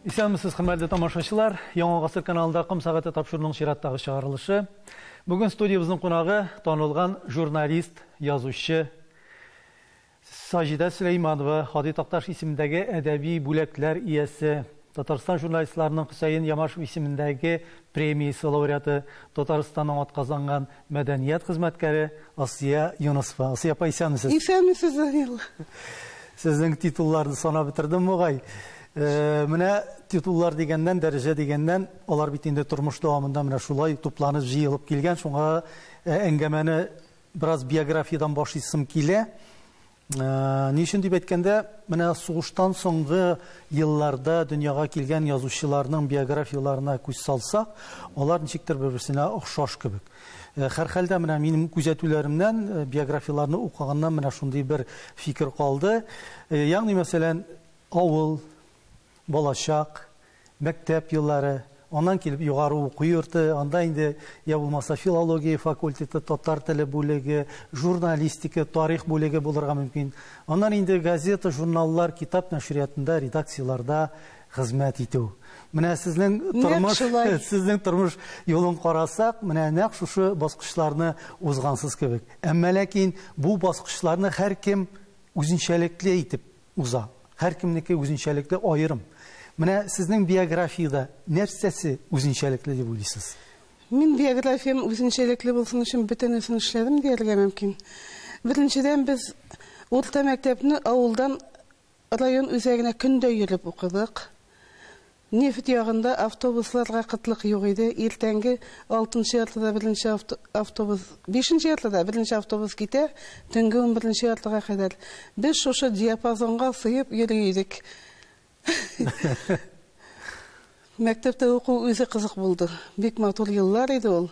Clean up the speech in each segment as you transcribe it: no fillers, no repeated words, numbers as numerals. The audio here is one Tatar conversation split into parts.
Исәнмесез, хөрмәтле тамашачылар. Яңа гасыр каналында Кым сәгате тапшыруның чираттагы чыгарылышы. Бүген студиябызның кунагы танылган журналист, язучы Саҗидә Сөләйманова, Хади Такташ исемендәге әдәби бүләкләр иясе, Татарстан журналистларының Хөсәен Ямашев исемендәге премиясе лауреаты, Татарстанның атказанган мәдәният хезмәткәре Асия Юнусова. Асия апа, исәнмесез? Исәнмесез, Данил. Сезнең титулларны санап бетердем бугай. Менә титуллар дигәннән, дәрәҗә дигәннән, алар бит инде тормыш дәвамында менә шулай тупланып, җыелып килгән. Шуңа әңгәмәне бераз биографиядан башлыйсым килә. Ни өчен дип әйткәндә, менә сугыштан соңгы елларда дөньяга килгән язучыларның биографияларына күз салсак, алар ничектер бер-берсенә охшаш кебек. Һәрхәлдә менә минем күзәтүләремнән, биографияларны укыганнан менә шундый бер фикер калды. Ягъни мәсәлән, авыл, балачак, мәктәп еллары, аннан килеп югары уку йорты, анда инде я булмаса филология факультеты, татар теле бүлеге, журналистика, тарих бүлеге булырга мөмкин. Аннан инде газета, журналлар, китап нәшриятында, редакцияларда хезмәт итү. Менә сезнең тормыш юлын карасак, менә нәкъ шушы баскычларны узгансыз кебек. Әмма ләкин бу баскычларны һәркем үзенчәлекле итеп уза. Һәркемнеке үзенчәлекле аерым. Менә сезнең биографияда нәрсәсе үзенчәлекле дип уйлыйсыз? Мин биографиям үзенчәлекле булсын өчен бөтенесен эшләдем дияргә мөмкин. Беренчедән без урта мәктәпне авылдан район үзәгенә көндә йөреп укыдык. Нефт ягында автобусларга кытлык юк иде. Иртәнге 6нчы яртыда беренче автобус, 5нче яртыда беренче автобус китә, төнге 11нче яртыга кадәр. Без шушы диапазонга сыеп йөри идек. Мәктәптә уку үзе кызык булды. Бик матур еллар иде ул.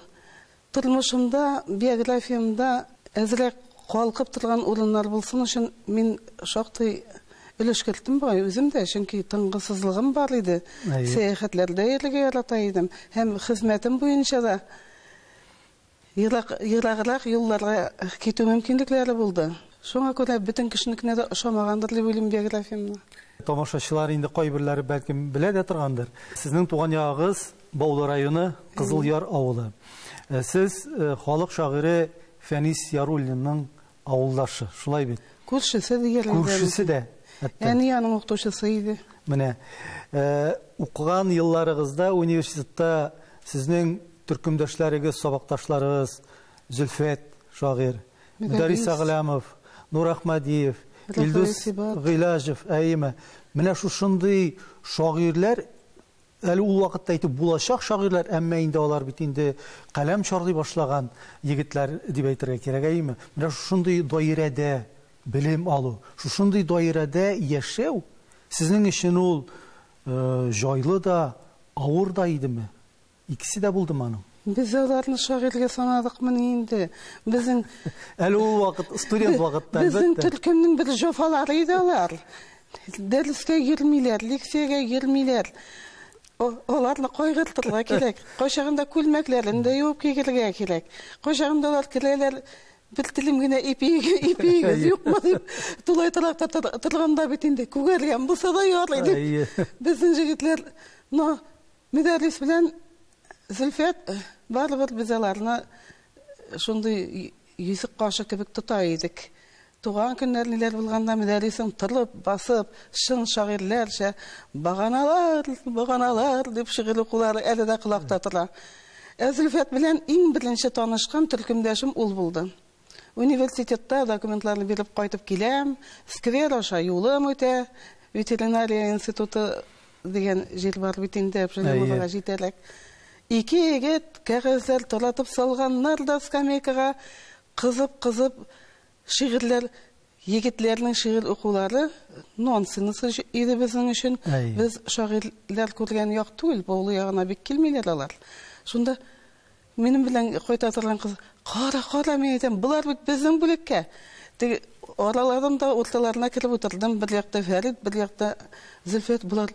Тормышымда, биографиямда әзрәк калкып торган урыннар булсын өчен мин шактый өлеш кертем бай үземдә, чөнки тынгысызлыгым бар иде. Сәяхәтләрдә йөрергә ярата идем. Һәм хезмәтем буенча да ераграк юлларга китү мөмкинлекләре булды. Шуңа күрә бөтен кешенекне дә ошамагандыр дип уйлыйм биографиямны. Тамашачылар инде кайберләре бәлкем белә дә торгандыр. Сезнең туган ягыгыз Баулы районы, Кызылъяр авылы. Сез халык шагыйре Фәнис Яруллинның авылдашы, шулай бит? Күршесе дигән. Күршесе дә. Әни аның укытучысы иде. Менә укыган елларыгызда университетта сезнең төркемдәшләрегез, сабакташларыгыз Зөлфәт шагыйрь, Мөдәррис Әгъләмов, Нур Әхмәдиев, Илдус Гыйлаҗев, әйеме. Менә шушындый шагыйрьләр әле ул вакытта әйтеп булачак шагыйрьләр, әмма инде алар бит инде каләм чарлый башлаган егетләр дип әйтергә кирәк, әйеме. Менә шушындый даирәдә белем алу, шушындый даирәдә яшәү сезнең өчен ул җайлы да, авыр да идеме? Икесе дә булдымы аның? Без аларны шагыйрьгә санадыкмы инде? Безнең әле ул вакыт, студент вакытта әлбәттә. Безнең төркемнең бер җафалары иде алар. Дәрескә йөрмиләр, лекциягә йөрмиләр. Аларны кайгыртырга кирәк. Кайчагында күлмәкләрен дә юып кигергә кирәк. Кайчагында алар киләләр, бер телем генә ипигез юкмы дип тулай таракта торганда бит инде күгәргән булса да ярый дип. Безнең җегетләр, Мөдәррис белән Зөлфәт барыбер без аларны шундый йөзек кашы кебек тота идек. Туган көннәр ниләр булганда Мөдәррисем тырылып, басып, шын шагыйрьләрчә баганалар дип шигырь укулары әле дә кулакта тора. Зөлфәт белән иң беренче танышкан төркемдәшем ул булды. Университетта документларны биреп кайтып киләм, сквер аша юлым үтә, ветеринария институты дигән җир бар бит инде, Пшеневага җитәләк. Ике егет кәгазьләр таратып салганнар да скамейкага, кызып шигырьләр, егетләрнең шигырь укулары нонсенс иде безнең өчен. Без шагыйрьләр күргән як түгел, Баулы ягына бик килмиләр алар. Шунда минем белән кайта торган кыз, кара мен әйтәм, булар бит безнең бүлеккә. Теге аралардан да урталарына кирип утырдым, бер якта Фәрит, бер якта Зөлфәт, булар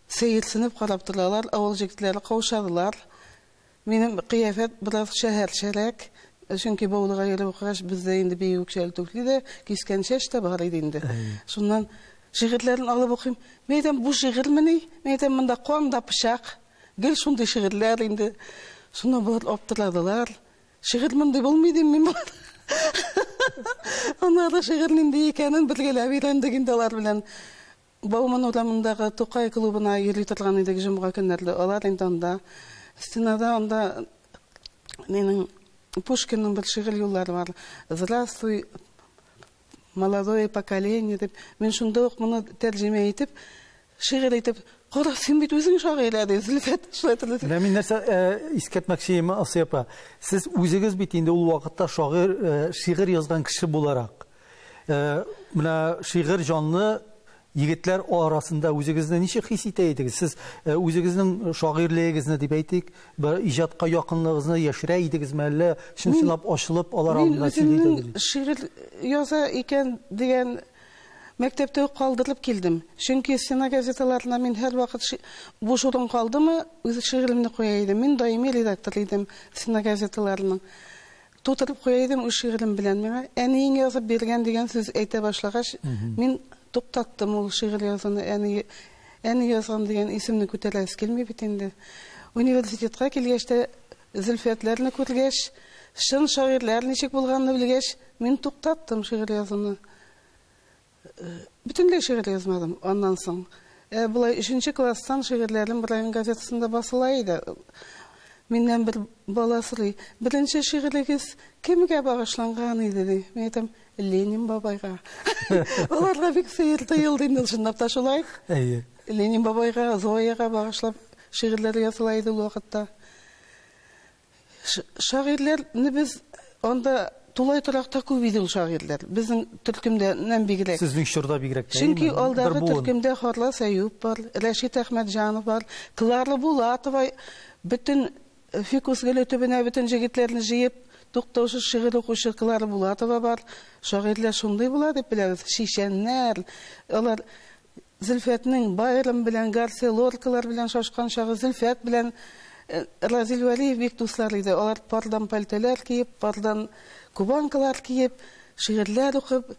сәерсенеп карап торалар, авыл җегетләре каушадылар. Минем кыяфәт бераз шәһәрчәрәк, чөнки Баулыга йөреп укыгач, бездә инде бик үкчәл түгел иде, кискән чәч тә бар иде инде. Шуннан şiirlerini alıp okuyayım. Meydem bu şiir mi? Meydem mında qoğanda pışak. Gel şunday şiirler indi. Şuna böyle optırladılar. Şiir mınday bulmaydım mı? Onlar da şiirin ikenin birgele öğrendigindeler bilen. Bauman olamındağı Tokay klubuna yürü turgan idi jumga günlerde. Olar indi onda. Stinada onda nenin Пушкинның bir şiir yolları var. Здравствуй, молодое поколение деп. Мен шунда ук моны тәрҗемә итеп, şiir итеп, "Кара, син бит үзең шагыйрь" дип Зөлфәт шулайтылды. Мен нәрсә искәртмәкче Асыяпа. Сез үзегез бит инде ул вакытта шигырь язган кеше буларак. Менә шигырь җанлы егетләр арасында үзегезне ничек хис итә идегез? Сез үзегезнең шагыйрьлегезне дип әйтик, бер иҗатка якынлыгыгызны яшерә идегезме, әллә чынчылап ачылып алар алдында сөйләдегезме? Шигырь яза икән дигән мәктәптә калдырып килдем. Чөнки стена газеталарына мин һәр вакыт буш урын калдымы, үз шигыремне куя идем. Мин даими редактор идем стена газеталарының. Тутырып куя идем үз шигырем белән. Миңа әниең язып биргән дигән сүз әйтә башлагач, мин туктаттым ул шигырь язуны. Әни язган дигән исемне күтәрәс килми бит инде. Университетка килгәч тә Зөлфәтләрне күргәч, шын шагыйрьләр ничек булганны белгәч, мин туктаттым шигырь язуны. Bütünlüğü şiir yazmadım ondan sonra. Bulay 3. klasstan şiirlerim Burayın gazetesinde basılaydı. Mindən bir balasılı. Birinci şiirligiz kimge bağışlanğan idi? Men aytam, Lenin babayga. Olarga bek seyir tayıldı indi şundap da şulay. Lenin babayga, Zoyaga bağışlap şiirler yazılaydı ul vaqtda. Şairlerni biz onda Tulay turaqta көп иде ул шагыйрьләр. Безнең төркемдә нәм бигрәк. Сезнең чорда бигрәк. Чөнки алдагы төркемдә Харлас Әюп бар, Рәшит Әхмәтҗанов бар, Клара Булатова, бөтен фикус гөле төбенә бөтен җегетләрне җыеп, туктаусыз шигырь укучы Клара Булатова бар. Шагыйрьләр шундый була дип беләбез. Шишәннәр, алар Зөлфәтнең Байрам белән Гарсия Лоркалар белән шашкан чагы Зөлфәт белән Разил Вәлиев бик дуслар иде. Алар пардан пальтолар киеп, пардан кубанкалар киеп, шигырьләр укып,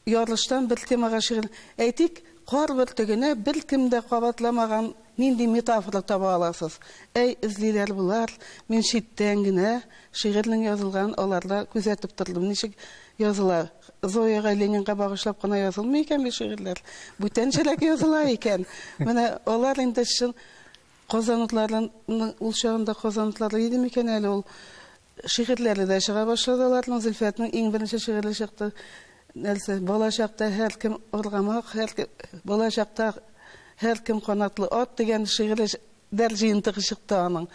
ярылыштан бер темага шигырь. Әйтик, кар бөртегенә бер кем дә кабатламаган нинди метафора таба аласыз. Излиләр булар, мин читтән генә шигырьнең язылган аларда күзәтеп тордым. Ничек языла? Зояга, Ленинга багышлап кына язылмый икән бу шигырьләр. Бүтәнчәлек языла икән. Менә алар инде шул Казанутларның ул чагында Казанутлар иде микән әле ул şiirleri de çığa başladılar. Zülfet'nin en birinci şiiri çıktı. Nelse balacakta her kim orgamak, balacakta her kim kanatlı at diyen şiiri derciyinti çıktı onun.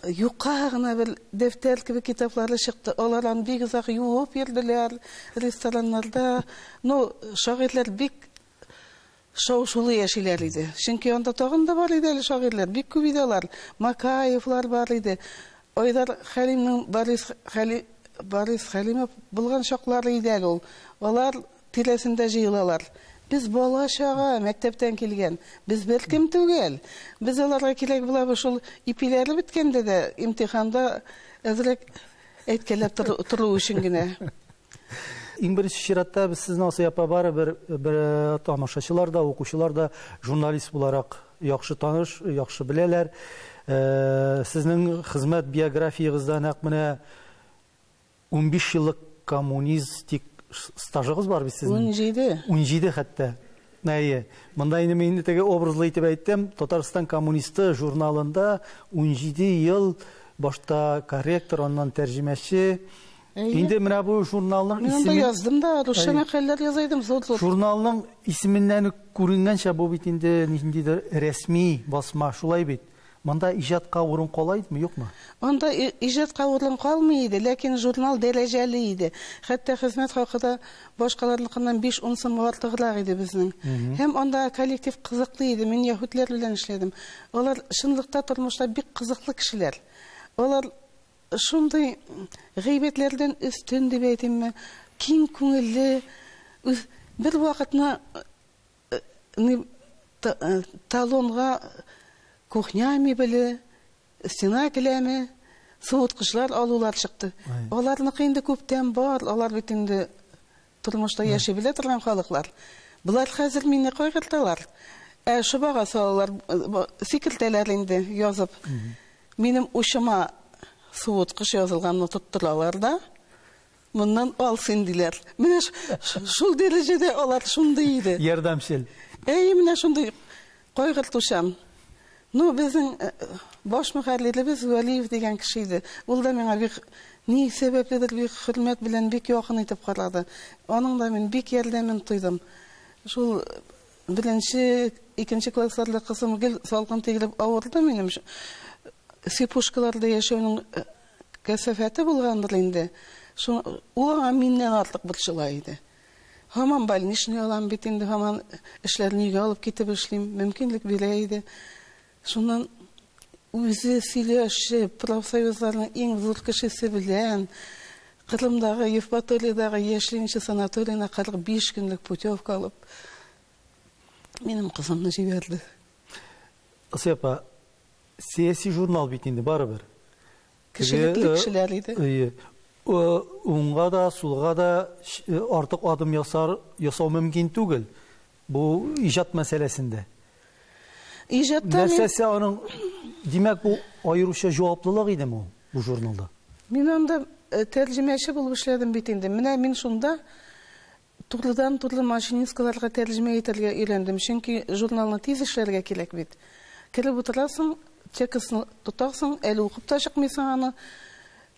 Yukarına bir defter gibi kitapları çıktı. Onların bir güzel yuvup yerdiler restoranlarda. No şairler bik şovşulu yaşaylar idi. Çünkü onda tağında var idi şairler. Bik kübideler. Makayevlar var idi. Oylar Halim'nin Baris Halim'e bulgan şoqları idi ol. Onlar tilesinde jıyılalar. Biz bala şağa mektepten kelgen. Biz belkim түгел. Biz onlarga kelek bulab şol ipileri bitkende de imtihanda azrek etkelep turu üçün gine. Иң беренче чиратта без сезне Асыяпа бары бер тамашачылар да, укучылар да журналист буларак яхшы таныш, яхшы беләләр. Сезнең хезмәт биографиягызда нәкъ менә 15 еллык коммунистик стажыгыз бар бит сезнең. 17 хәтта. Әйе. Монда инде мин теге образлы итеп әйттем, Татарстан коммунисты журналында 17 ел башта корректор, аннан тәрҗемәче. Инде менә бу журналның исеме. Мен яздым да, русча мәкаләләр язайдым зур-зур. Журналның исеменнән күренгәнчә бу бит инде ниндидер рәсми басма, шулай бит. Монда иҗатка урын калайдымы, юкмы? Анда иҗатка урын калмый иде, ләкин журнал дәрәҗәле иде. Хәтта хезмәт хакында башкаларныкыннан 5-10 сум артыграк иде безнең. Һәм анда коллектив кызыклы иде. Мин яһүдләр белән эшләдем. Алар шынлыкта тормышта бик кызыклы кешеләр. Алар шундый гыйбәтләрдән үстен дип әйтимме, киң күңелле, бер вакытны талонга кухня мебеле, стена келәме, суыткычлар алулар чыкты. Аларныкы инде күптән бар, алар бит инде тормышта яши белә торган халыклар. Булар хәзер мине кайгырталар. Шубага салалар, секретарьләр инде язып. Минем ушыма суыткыч язылганны тоттыралар да. Моннан алсын диләр. Менә шул дәрәҗәдә алар шундый иде. Ярдәмчел. Менә шундый кайгыртучан. Ну, безнең баш мөхәррирлебез Вәлиев дигән кеше иде. Ул да миңа бик ни сәбәпледер бик хөрмәт белән бик якын итеп карады. Аның да мин бик ярдәмен тойдым. Шул беренче, икенче классларда кызым гел салкын тигеп авырды минем. Сипушкаларда яшәүнең кәсафәте булгандыр инде. Ул аңа миннән артык борчыла иде. Һаман больничный алам бит инде, һаман эшләрне нигә алып китеп эшлим, мөмкинлек бирә иде. Шуннан үзе сөйләшеп, профсоюзларның иң зур кешесе белән Кырымдагы Евпаториядагы яшьленче санаторийна 45 көнлек путевка алып, минем кызымны җибәрде. Асыпа, сияси журнал бит инде барыбер. Кешелекле кешеләр иде. Уңга да, сулга да артык адым ясау мөмкин түгел. Бу иҗат мәсьәләсендә. Иҗатта Нәрсәсе аның, димәк, бу аеруча җаваплылык идеме бу журналда? Мин анда тәрҗемәче булып эшләдем бит инде. Менә мин шунда турлыдан-турлы машинисткаларга тәрҗемә итәргә өйрәндем. Чөнки журналны тиз эшләргә кирәк бит. Киреп утырасың, текстны тотасың, әле укып та чыкмыйсың аны.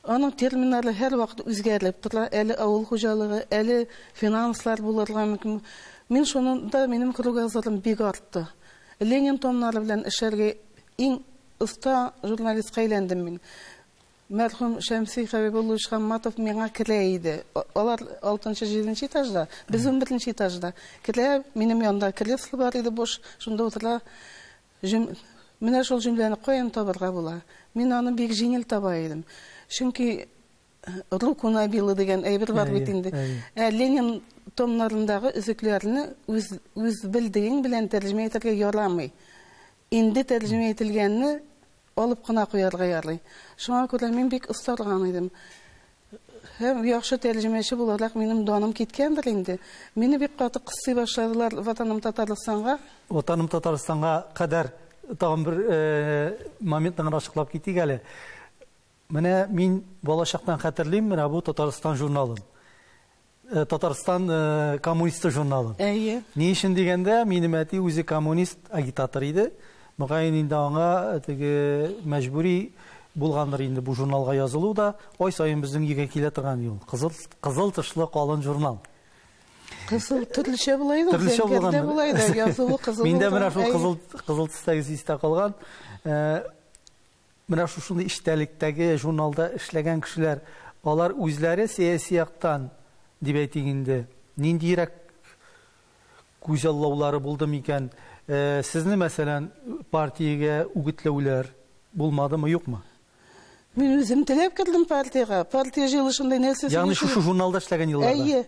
Аның терминалы һәр вакыт үзгәреп тора. Әле авыл хуҗалыгы, әле финанслар булырга мөмкин. Мин шунда минем кругозорым бик артты. Ленин томнары белән эшләргә иң оста журналистка әйләндем мин. Мәрхүм Шәмси Хәбибуллович Хамматов миңа керә иде. Алар 6-7 этажда, без 11 этажда. Керә, минем янда кресло бар иде бош, шунда утыра. Менә шул җөмләне каян табарга була? Мин аны бик җиңел таба идем. Чөнки руку набилы дигән әйбер бар бит инде. Ленин томнарындагы үзекләрне үз белдегең белән тәрҗемә итәргә ярамый. Инде тәрҗемә ителгәнне алып кына куярга ярый. Шуңа күрә мин бик устарган идем. Һәм яхшы тәрҗемәче буларак минем даным киткәндер инде. Мине бик каты кыстый башладылар ватаным Татарстанга. Ватаным Татарстанга кадәр тагын бер моментны ачыклап китик әле. Менә мин балачактан хәтерлим, менә бу Татарстан журналын. Татарстан коммунисты журналы. Ни өчен дигәндә, минем әти үзе коммунист агитатор иде. Мөгаен инде аңа теге мәҗбүри булгандыр инде бу журналга язылу да, ай сайын безнең өйгә килә торган юл. Кызыл тышлы калын журнал. Кызыл төрлечә булай да, зәңгәрдә булай да, язылу кызыл. Миндә менә шул кызыл төстәге истә калган. Менә шушындый иштәлектәге журналда эшләгән кешеләр, алар үзләре сияси яктан дип әйтик инде, ниндирәк күзаллаулары булды микән? Сезне мәсәлән партиягә үгетләүләр булмадымы, юкмы? Мин үзем теләп килдем партиягә. Партия җыелышында нәрсә сөйләшәләр? Ягъни шушы журналда эшләгән елларда.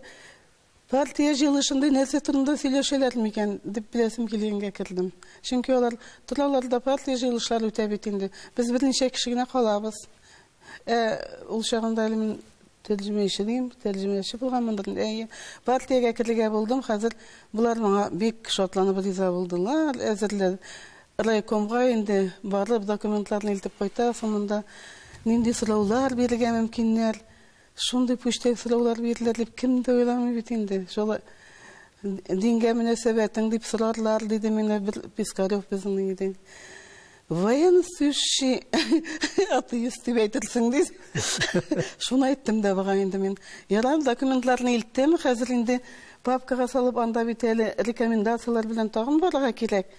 Партия җыелышында нәрсә турында сөйләшәләр микән дип беләсем килгәнгә килдем. Чөнки алар тораларда партия җыелышлары үтә бит инде. Без берничә кеше генә калабыз. Ул чагында мин тәрҗемәче булганмындыр. Партиягә кирергә булдым. Хәзер булар моңа бик шатланып риза булдылар. Әзерләр райкомга инде барып документларны илтеп кайта. Соңында нинди сораулар бирергә мөмкиннәр. Шундый пүчтәк сораулар бирделәр дип кем дә уйламый бит инде. Шулай дингә мөнәсәбәтең дип сорарлар диде мине бер Пискарев безнең иде. Военнослужащий атеист дип әйтерсең дип. Шуны әйттем дә буга инде мин. Ярар, документларны илттем, хәзер инде папкага салып анда бит әле рекомендациялар белән тагын барырга кирәк.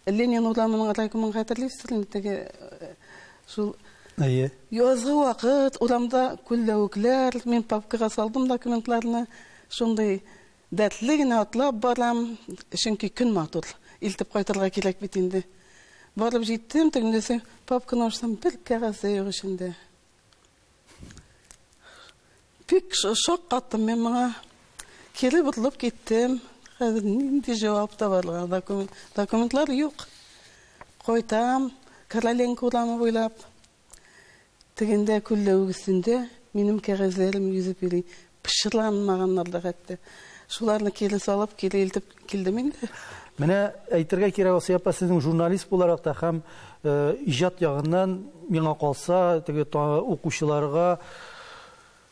Ленин урамының райкомын хәтерлисезме теге шул язгы вакыт урамда күлләүкләр, мин папкага салдым документларны, шундый дәртле генә атлап барам, чөнки көн матур, илтеп кайтырга кирәк бит инде. Барып җиттем, тегендәсе папканы ачсам, бер кәгазь юк ичендә. Бик шок каттым мен моңа. Кире борылып киттем. Хәзер нинди җавап табарга? Документлар юк. Кайтам, Короленко урамы буйлап. Тегендә күлләү өстендә минем кәгазьләрем йөзеп йөри. Пешырланмаганнар да хәтта. Шуларны кире салып, кире илтеп килдем инде. Менә әйтергә кирәк, Асия апа, сезнең журналист буларак та һәм иҗат ягыннан миңа калса, теге укучыларга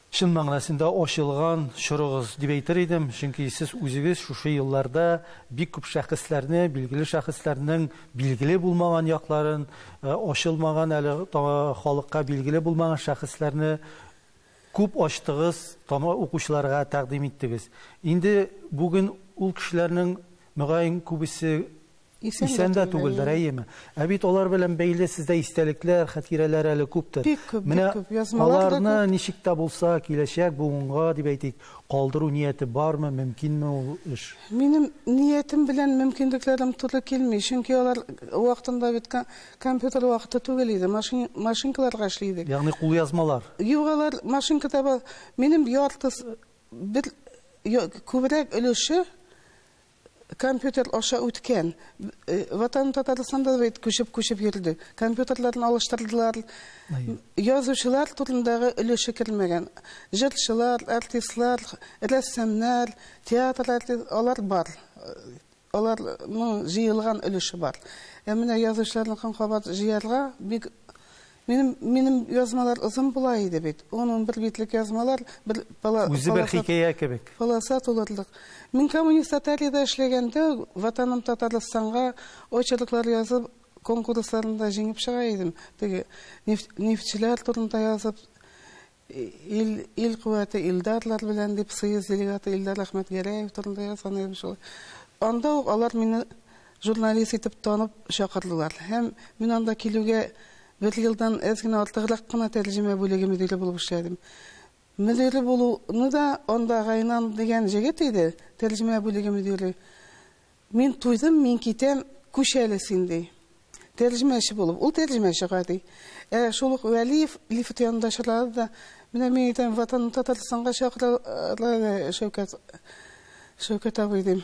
чын мәгънәсендә ачылган чорыгыз дип әйтер идем, чөнки сез үзегез шушы елларда бик күп шәхесләрне, билгеле шәхесләрнең билгеле булмаган якларын, ачылмаган әле халыкка билгеле булмаган шәхесләрне күп ачтыгыз, укучыларга тәкъдим иттегез. Инде бүген ул кешеләрнең мөгаен күбесе исән дә түгелдер, әйеме? Ә бит алар белән бәйле сездә истәлекләр, хатирәләр әле күптер. Менә аларны ничек тә булса киләчәк буынга дип әйтик, калдыру нияте бармы, мөмкинме ул эш? Минем ниятем белән мөмкинлекләрем туры килми, чөнки алар вакытында бит компьютер вакыты түгел иде, машинкаларга эшли идек. Ягъни кулъязмалар. Юк, алар машинкада минем яртыс бер күбрәк өлеше компьютер аша үткән. Ватан Татарстанда бит күчеп йөрде. Компьютерларны алыштырдылар. Язучылар турындагы өлеше килмәгән. Җырчылар, артистлар, рәссамнар, театр артистлар алар бар. Аларның җыелган өлеше бар. Менә язучыларны кабат җыярга бик минем язмалар озын була иде бит. 11 битлек язмалар, бер үзе бер хикәя кебек. Полоса тулырлык. Мин коммунист Татарияда эшләгәндә, ватаным Татарстанга очерклар язып, конкурсларында җиңеп чыга идем. Теге нефтчеләр турында язып, ил куәте илдарлар белән дип, союз делегаты Илдар Әхмәтгәрәев турында язган идем шулай. Анда ук алар мине журналист итеп танып чакырдылар. Һәм мин анда килүгә бер елдан әзгенә артыграк кына тәрҗемә бүлеге мөдире булып эшләдем. Мөдире булуны да анда Гайнан дигән җегет иде, тәрҗемә бүлеге мөдире. Мин туйдым, мин китәм, күчәле синди. Тәрҗемәче булып, ул тәрҗемәче гади. Шул ук Вәлиев Лифт яндашлары да менә мин әйтәм, ватан Татарстанга чакыралар, Шәүкәт абый дим.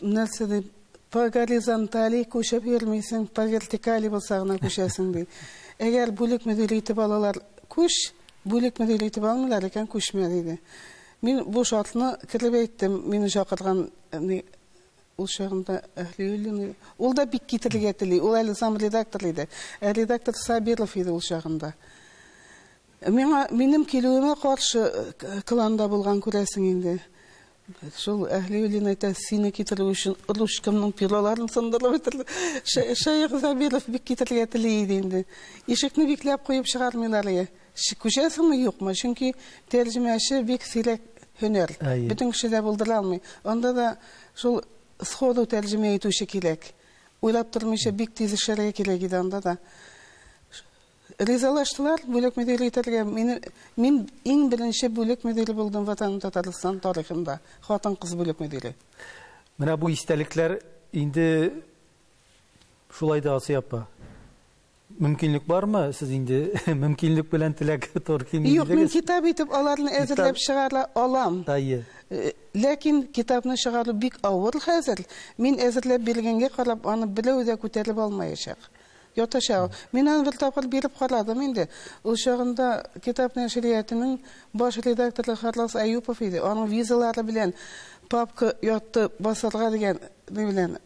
Нәрсә дип, по горизонтали күчәп йөрмисең, по вертикали булса гына күчәсең ди. Әгәр бүлек мөдире итеп алалар, күч, бүлек мөдире итеп алмыйлар икән, күчмә диде. Мин бу шартны кире әйттем, мине чакырган ул чагында Әхлиуллин. Ул да бик китергә тели, ул әле зам редактор иде. Редактор Сабиров иде ул чагында. Минем килүемә каршы кланда булган күрәсең инде. Шул Әхлиуллин әйтә, сине китерү өчен ручкамның пироларын сындырып бетерде. Шәйх Сабиров бик китергә тели иде инде. Ишекне бикләп куеп чыгармыйлар иде. Күчәсеңме, юкмы? Чөнки тәрҗемәче бик сирәк һөнәр. Бөтен кеше дә булдыра алмый. Анда да шул сходу тәрҗемә итүче кирәк. Уйлап тормыйча бик тиз эшләргә кирәк иде анда да. Ризалаштылар, бүлек мөдире итәргә. Мин иң беренче бүлек мөдире булдым ватан Татарстан тарихында. Хатын-кыз бүлек мөдире. Менә бу истәлекләр инде шулай да, Асия апа. Мөмкинлек бармы? Сез инде мөмкинлек белән теләк туркин идегез? Юк, мин китап итеп аларны әзерләп чыгара алам. Ләкин китапны чыгару бик авыр хәзер. Мин әзерләп биргәнгә карап, аны берәү дә күтәреп алмаячак. Яташау. Мин аны бер тапкыр биреп карадым инде. Ул чагында китап нәшриятының баш редакторы Харлас Аюпов иде. Аның визалары белән папка ятты басарга дигән белән.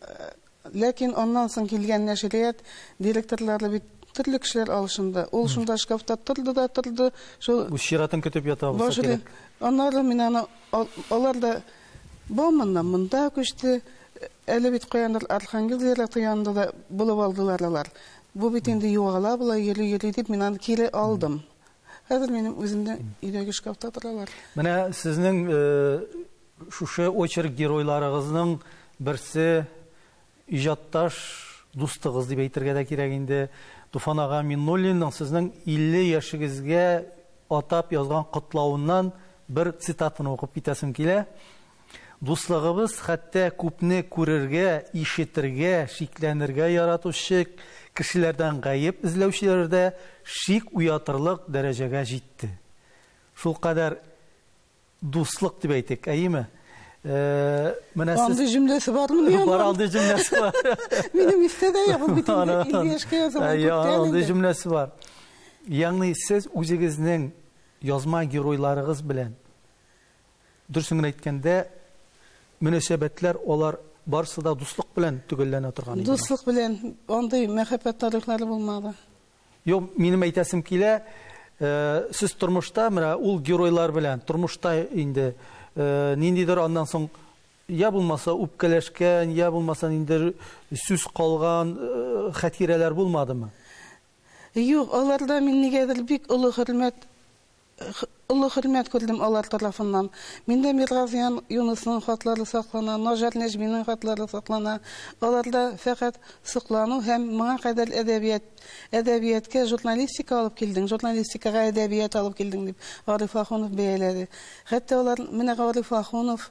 Ләкин аннан соң килгән нәшрият директорлары бит төрле кешеләр алышында. Ул шунда шкафта торды. Шул бу чиратын көтеп ята булса кирәк. Аннары мин аны алар да монда күчте. Әле бит каяндыр Архангел зираты янында да булып алдылар алар. Бу бит инде югала була, йөри дип мин аны кире алдым. Хәзер минем үземдә өйдәге шкафта торалар. Менә сезнең шушы очерк геройларыгызның берсе иҗатташ дустыгыз дип әйтергә дә кирәк инде. Туфан ага Миннуллинның сезнең 50 яшыгызга атап язган котлавыннан бер цитатын укып китәсем килә. Дуслыгыбыз хәтта күпне күрергә, ишетергә, шикләнергә яратучы кешеләрдән гаеп эзләүчеләрдә шик уятырлык дәрәҗәгә җитте. Шул кадәр дуслык дип әйтик, әйеме? Менә сез андый җөмләсе бармы? Бар, андый җөмләсе бар. Минем истәдә ягып битендә илгәшкә язылган. Андый җөмләсе бар. Ягъни сез үзегезнең язма геройларыгыз белән дөресен әйткәндә, мөнәсәбәтләр олар барысы да дуслык белән төгәлләнә торган иде. Дуслык белән, андый мәхәббәт тарихлары булмады. Юк, минем әйтәсем килә, сез тормышта, менә ул геройлар белән тормышта инде ниндидер аннан соң я булмаса үпкәләшкән, я булмаса инде сүз калган хатирәләр булмадымы? Юк, аларда мин нигәдер бик олы хөрмәт күрдем алар тарафыннан. Миндә Миргазиян Юнусның хатлары саклана, Нажар Нәҗминең хатлары саклана. Аларда фәкать соклану һәм моңа кадәр әдәбиятка журналистика алып килдең, журналистикага әдәбият алып килдең дип Ариф Ахунов бәяләде. Хәтта алар менә Ариф Ахунов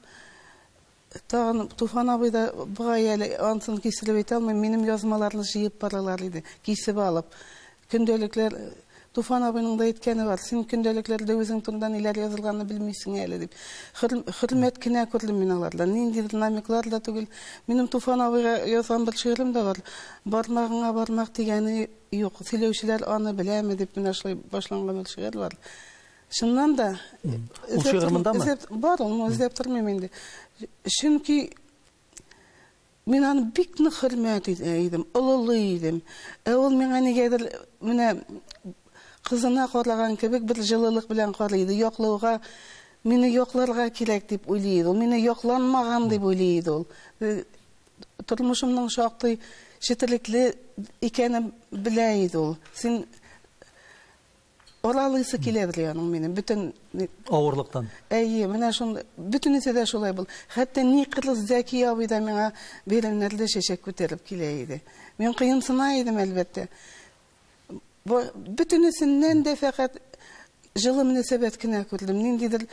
тагын Туфан абый да бугай антын кисеп әйтә алмыйм, минем язмаларны җыеп баралар иде, кисеп алып. Көндәлекләр Туфан абыйның да әйткәне бар. Син көндәлекләрдә үзең турында ниләр язылганны белмисең әле дип. Хөрмәт кенә күрдем мин алардан. Нинди динамиклар да түгел. Минем Туфан абыйга язган бер шигырем да бар. Бармагыңа бармак дигәне юк. Сөйләүчеләр аны беләме дип менә шулай башланган бер шигырь бар. Шуннан да ул шигырь мондамы? Бар, аны эзләп тормыйм инде. Чөнки мин аны бик нык хөрмәт идем, олылый идем. Ул миңа нигәдер менә кызына караган кебек бер җылылык белән карый иде. Яклауга, мине якларга кирәк дип уйлый иде. Ул мине якланмаган дип уйлый иде ул. Тормышымның шактый четерекле икәнен белә иде ул. Син оралысы киләдер аның минем бөтен авырлыктан. Әйе, менә шундый бөтенесе дә шулай бул. Хәтта ни кырыс Зәки абый да миңа бирәннәрдә чәчәк күтәреп килә иде. Мин кыенсына идем әлбәттә. Бөтенесеннән дә фәкать җылы мөнәсәбәт кенә күрдем. Ниндидер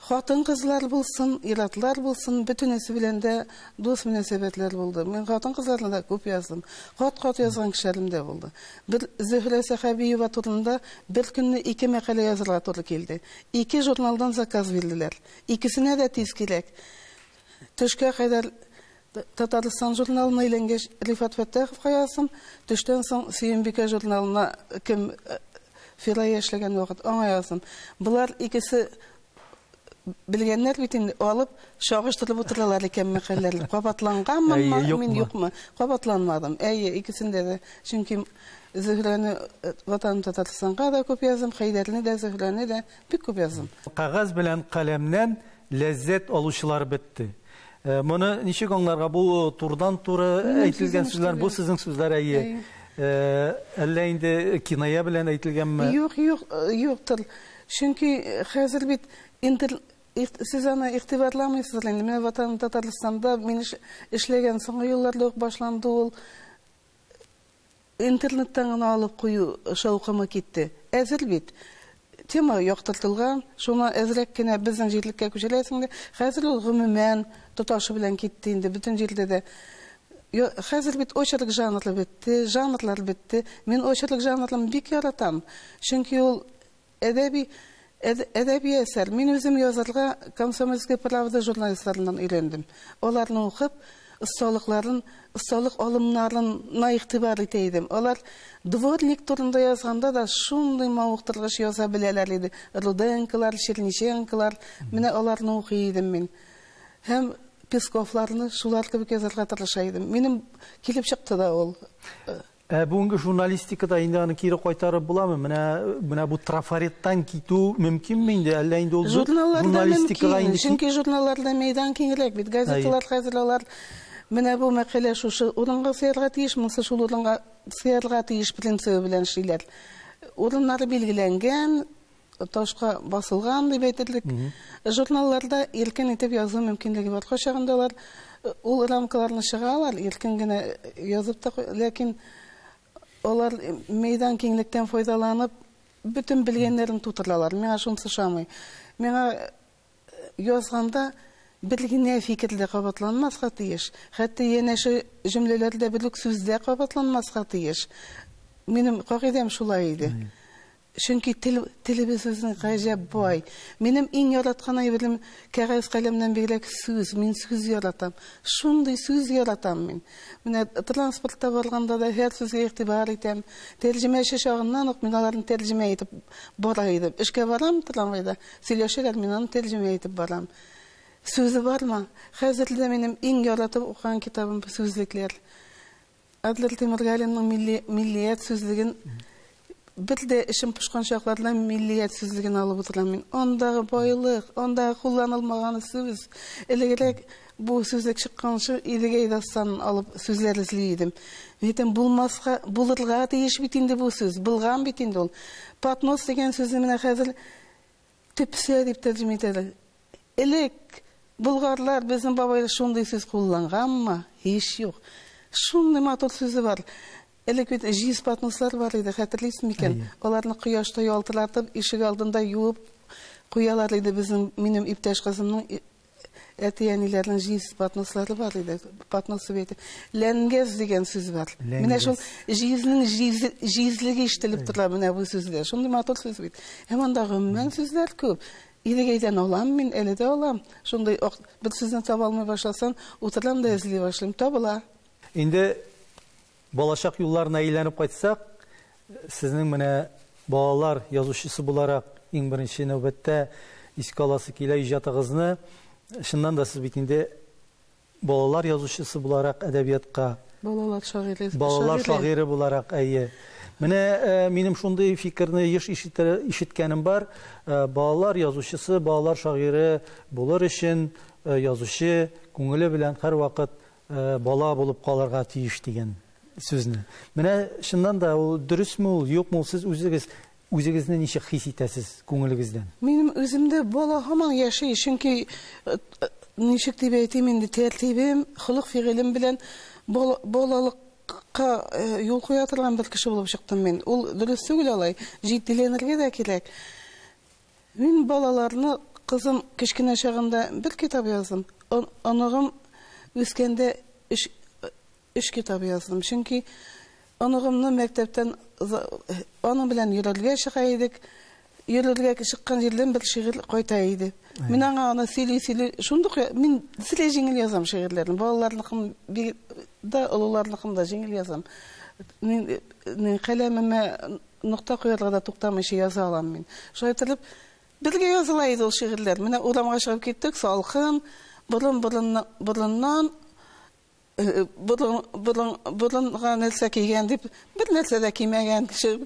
хатын-кызлар булсын, иратлар булсын, бөтенесе белән дә дус мөнәсәбәтләр булды. Мин хатын-кызларны да күп яздым. Кат-кат язган кешеләрем дә булды. Бер Зөһрә Сахабиева турында бер көнне 2 мәкалә язырга туры килде. 2 журналдан заказ бирделәр. Икесенә дә тиз кирәк. Төшкә кадәр Татарстан журналына әйләнгәч Рифат Фәттаховка яздым. Төштән соң Сөембикә журналына кем Фирая эшләгән вакыт аңа яздым. Булар икесе белгәннәр бит инде алып шагыштырып утыралар икән мәкаләләр. Кабатланганмы, мин юкмы? Кабатланмадым. Әйе, икесендә дә. Чөнки Зөһрәне Ватан Татарстанга да күп яздым, Хәйдәрне дә, Зөһрәне дә бик күп яздым. Кагаз белән каләмнән ләззәт алучылар бетте. Моны ничек аңларга? Бу турдан туры әйтелгән сүзләр, бу сезнең сүзләр әйе. Әллә инде киная белән әйтелгәнме? Юктыр. Чөнки хәзер бит сез аны игътибарламыйсыз инде. Менә Ватан Татарстанда мин эшләгән соңгы елларда ук башланды ул. Интернеттан гына алып кую шаукымы китте. Әзер бит. Тема яктыртылган, шуны әзрәк кенә безнең җирлеккә күчерәсең дә, хәзер ул гомумән тоташы белән китте инде бөтен җирдә дә. Хәзер бит очерк жанры бетте, жанрлар бетте. Мин очерк жанрын бик яратам. Чөнки ул әдәби әсәр. Мин үзем язарга Комсомольская правда журналистларыннан өйрәндем. Аларны укып, осталык алымнарына игътибар итә идем. Алар дворник турында язганда да шундый мавыктыргыч яза беләләр иде. Руденкалар, Черниченкалар, менә аларны укый идем мин. Һәм Песковларны шулар кебек язарга тырыша идем. Минем килеп чыкты да ул. Бүгенге журналистикада инде аны кире кайтарып буламы? Менә бу трафареттан китү мөмкинме инде? Әллә инде ул журналистикага инде? Чөнки журналларда мәйдан киңрәк бит. Газеталар хәзер алар менә бу мәкалә шушы урынга сыярга тиеш, монсы шул урынга сыярга тиеш принцибы белән эшлиләр. Урыннары билгеләнгән, ташка басылган дип әйтерлек. Журналларда иркен итеп язу мөмкинлеге бар. Кайчагында ул рамкаларны чыгалар, иркен генә язып та, ләкин алар мәйдан киңлектән файдаланып, бөтен белгәннәрен тутыралар. Миңа шунысы ошамый. Миңа язганда бер генә фикерле кабатланмаска тиеш. Хәтта янәше җөмләләрдә бер үк сүздә кабатланмаска тиеш. Минем кагыйдәм шулай иде. Чөнки телебез безнең гаҗәп бай. Минем иң яраткан әйберем кәгазь каләмнән бигрәк сүз. Мин сүз яратам. Шундый сүз яратам мин. Менә транспортта барганда да һәр сүзгә игътибар итәм. Тәрҗемәче чагыннан ук мин аларны тәрҗемә итеп бара идем. Эшкә барам трамвайда. Сөйләшәләр, мин аны тәрҗемә итеп барам. Сүзе бармы? Хәзер дә минем иң яратып укыган китабым сүзлекләр. Адлер Тимиргалинның миллият сүзлеген bir de işim puşkan şaklarla milliyet sözlüğünü alıp oturam min. Ondağı bayılık, ondağı kullanılmağını söz. Ele gerek bu sözlük çıkkanışı ilige idastan alıp sözler izleydim. Metin bulurluğa değiş bitindi bu söz. Bulgan bitindi ol. Patnos degen sözümüne hazır tüpsüye deyip tercüme etedi. Elek Bulgarlar bizim babayla şunday söz kullangan mı? Hiç yok. Şunday matol sözü var. Элек җиз патнослар бар иде, хәтерлисезме икән? Аларны кояшта ялтыратып, ишек алдында юып куялар иде безнең минем иптәш кызымның әтиәниләренең җиз патнослары бар иде. Патносы бит. Ләнгез дигән сүз бар. Менә шул җизнең җизлеге ишетелеп тора менә бу сүздә. Шундый матур сүз бит. Һәм анда гомумән сүзләр күп. Идегәйдән алам мин, әле дә алам. Шундый бер сүзне таба алмый башласам, утырам да эзли башлыйм, табыла. Инде Болашак юлларына әйләнеп кайтсак, сезнең менә балалар язучысы буларак иң беренче нәүбәттә искә аласы килә иҗатыгызны, шуннан да сез бит инде балалар язучысы буларак әдәбиятка, балалар шагыйре буларак, әйе. Менә минем шундый фикерне еш ишеткәнем бар, балалар язучысы, балалар шагыйре булыр өчен язучы күңеле белән һәрвакыт бала булып калырга тиеш дигән сүзне. Менә шуннан да ул дөресме ул, юкмы, сез үзегезне ничек хис итәсез күңелегездән? Минем үземдә бала һаман яши, чөнки ничек дип әйтим инде, тәртибем, холык фигылем белән балалыкка юл куя торган бер кеше булып чыктым мин. Ул дөрес түгел алай, җитдиләнергә дә кирәк. Мин балаларны, кызым кечкенә чагында бер китап яздым. Аныгым үскәндә üç kitap yazdım. Çünkü anıgımны мәктәптән аның белән йөрергә чыга идек. Йөрергә чыккан җирдән бер шигырь кайта иде. Мин аны сөйли, шундук мин силе җиңел язам шигырьләрне. Балаларныкым да, олыларныкым да җиңел язам. Мин каләмемә нокта куярга да туктамыйча яза алам мин. Шулай итеп, бергә языла иде ул шигырьләр. Менә урамга чыгып киттек, салкын, борыннан Burun нәрсә кигән дип, бер нәрсә дә кимәгән кеше.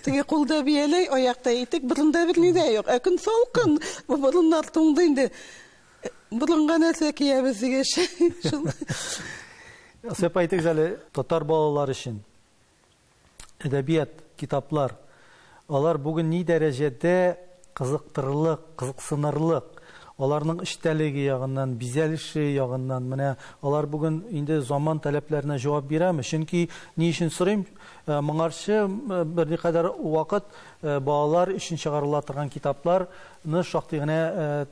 Теге кулда бияләй, аякта итек, бурында бер ни дә юк. Күн салкын, бу бурыннар туңды инде. Бурынга нәрсә киябез дигәч. Сәп әйтегез әле, татар балалар өчен әдәбият, китаплар, алар бүген ни дәрәҗәдә кызыктырырлык, кызыксынырлык, аларның эштәлеге ягыннан, бизәлеше ягыннан, менә алар бүген инде заман таләпләренә җавап бирәме? Чөнки ни өчен сорыйм, моңарчы берникадәр вакыт балалар өчен чыгарыла торган китапларны шактый гына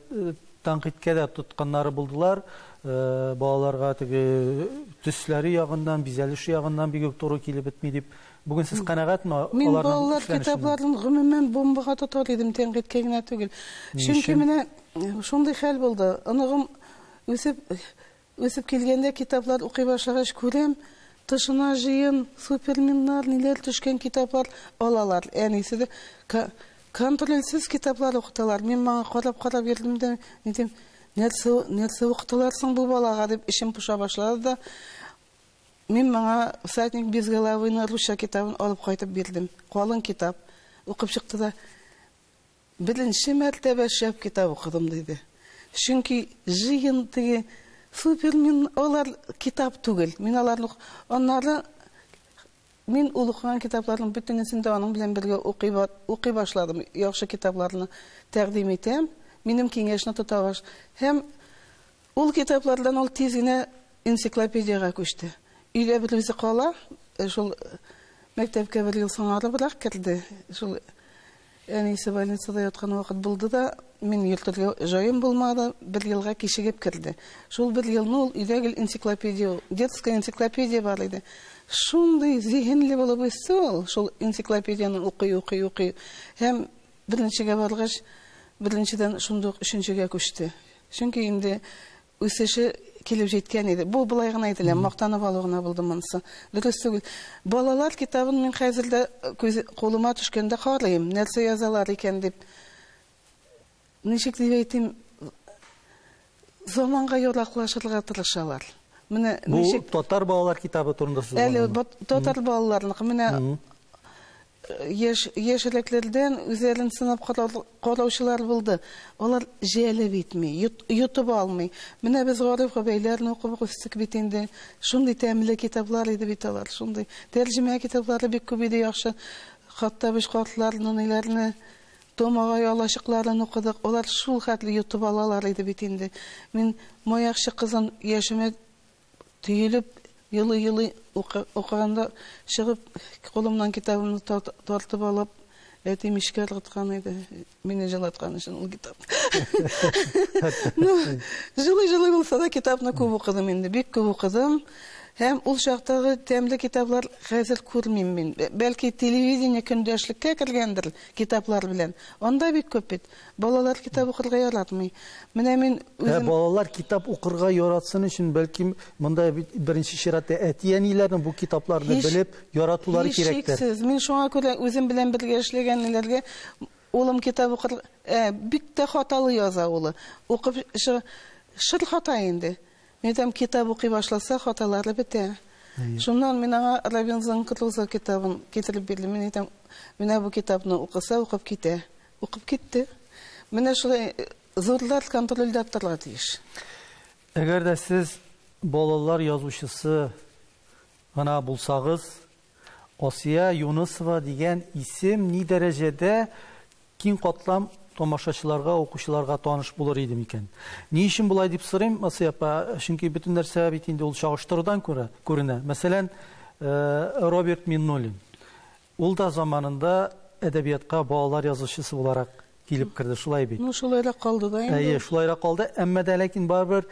тәнкыйтькә дә тотканнары булдылар. Балаларга теге төсләре ягыннан, бизәлеше ягыннан бик үк туры килеп бетми дип. Бүген сез канәгатьме? Мин балалар китапларын гомумән бомбага тотар идем, тәнкыйтькә генә түгел. Чөнки менә шундый хәл булды. Аныгым үсеп килгәндә китаплар укый башлагач күрәм, тышына җыен, суперменнар, ниләр төшкән китаплар алалар. Әнисе дә контрольсез китаплар укыталар. Мин моңа карап йөрдем дә, дидем, нәрсә укыталар соң бу балага дип ишем пуша башлады да. Мин моңа Всадник без головы на русча китабын алып кайтып бирдем. Калын китап. Укып чыкты да. Birinci mərtəbə şəb kitab oxudum dedi. Çünki jığın tigi supermen olar kitap түгел. Min uluqan kitapların bütünüsünde onun bilen birgə oxuy başladım. Yaxşı kitaplarını təqdim etəm. Minim kengəşini tutavaş. Hem ul kitaplardan ol tezine ensiklopediyaga köçtü. Үйгә bir bizi qala, şol məktəbkə bir yıl sonra bırak kirdi. Şol Әнисе больницада яткан вакыт булды да, мин йөртергә җаем булмады, бер елга кичегеп кирде. Шул бер елны ул өйдәге энциклопедия, детская энциклопедия бар иде. Шундый зиһенле булып үсте ул, шул энциклопедияны укый. Һәм беренчегә баргач, беренчедән шундый өченчегә күчте. Чөнки инде үсеше килеп җиткән иде. Бу булай гына әйтелә, мактанып алугына булды монысы. Дөрес түгел. Балалар китабын мин хәзердә кулыма төшкәндә карыйм, нәрсә язалар икән дип. Ничек дип әйтим, заманга яраклашырга тырышалар. Менә ничек татар балалар китабы турында сүз. Әле татар балаларныкы менә яшьлекләрдән үзләрен сынап караучылар булды. Алар җәлеп итми, йотып алмый. Менә без Гариф Габәйләрне укып үстек бит инде. Шундый тәмле китаплар иде бит алар. Шундый тәрҗемә китаплары бик күп иде, яхшы. Хатта без картларны, ниләрне, Томага ялашыкларын укыдык. Алар шул хәтле йотып алалар иде бит инде. Мин Маякчы кызын яшемә төелеп Йылы укыганда чыгып, колымнан китабымны тартып алып, әтем ишкә ыргыткан иде. Мине җылаткан өчен ул китап. Җылы булса да китапны күп укыдым инде, бик күп укыдым. Һәм ул чактагы тәмле китаплар хәзер күрмим мин. Бәлки телевидение көндәшлеккә кергәндер китаплар белән. Анда бик күп бит. Балалар китап укырга яратмый. Менә мин үзем балалар китап укырга яратсын өчен бәлки монда беренче чиратта әтияниләрнең бу китапларны белеп яратулары кирәктер. Һичшиксез. Мин шуңа күрә үзем белән бергә эшләгәннәргә улым китап укыр, бик тә хаталы яза улы. Укып шыр хата инде. Мен китап укый башласа, хаталары бетә. Шуннан мин аңа Робинзон Крузо китабын китереп бирдем. Мин әйтәм, менә бу китапны укыса, укып китә. Укып китте. Менә шулай зурлар контрольдә торырга тиеш. Әгәр дә сез балалар язучысы гына булсагыз, Асия Юнысова дигән исем ни дәрәҗәдә киң катлам тамашачыларга, укучыларга таныш булыр иде микән? Ни өчен булай дип сорыйм, Асия апа? Чөнки бөтен нәрсә бит инде ул чагыштырудан күренә. Мәсәлән, Роберт Миннулин. Ул да заманында әдәбиятка балалар язучысы буларак килеп кирде, шулай бит. Шулайрак калды да инде. Шулайрак калды. Әмма дә ләкин барбер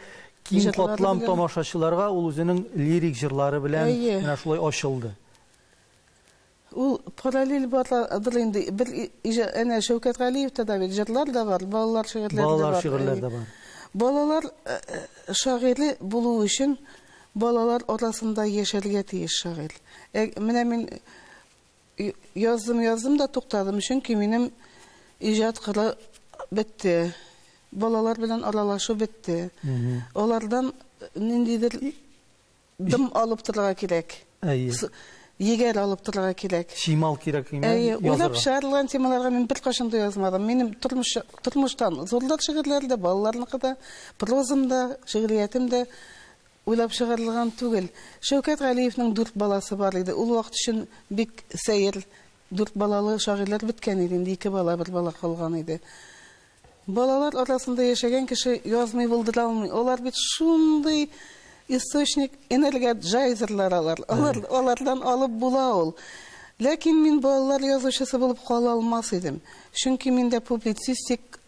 киң катлам тамашачыларга ул үзенең лирик җырлары белән менә шулай ачылды. Ул параллель бардыр инде. Бер әнә Шәүкәт Галиевтә дә җырлар да бар, балалар шигырьләре дә бар. Балалар шагыйре булу өчен балалар арасында яшәргә тиеш шагыйрь. Менә мин яздым да туктадым, чөнки минем иҗат кыры бетте. Балалар белән аралашу бетте. Алардан ниндидер дым алып торырга кирәк. Егер алып торырга кирәк. Шимал кирәк име? Уйлап чыгарылган темаларга мин бер кашын да язмадым. Минем тормыштан зурлар шигырьләрдә, балаларныкы да, прозамда, шигъриятымда уйлап чыгарылган түгел. Шәүкәт Галиевнең 4 баласы бар иде. Ул вакыт өчен бик сәер 4 балалы шагыйрьләр биткән иде. Инде 2 бала, 1 бала калган иде. Балалар арасында яшәгән кеше язмый булдыра алмый. Алар бит шундый источник энергия джайзерлар алардан алып була ул. Ләкин мин балалар язучысы булып кала алмас идем. Чөнки миндә публицистик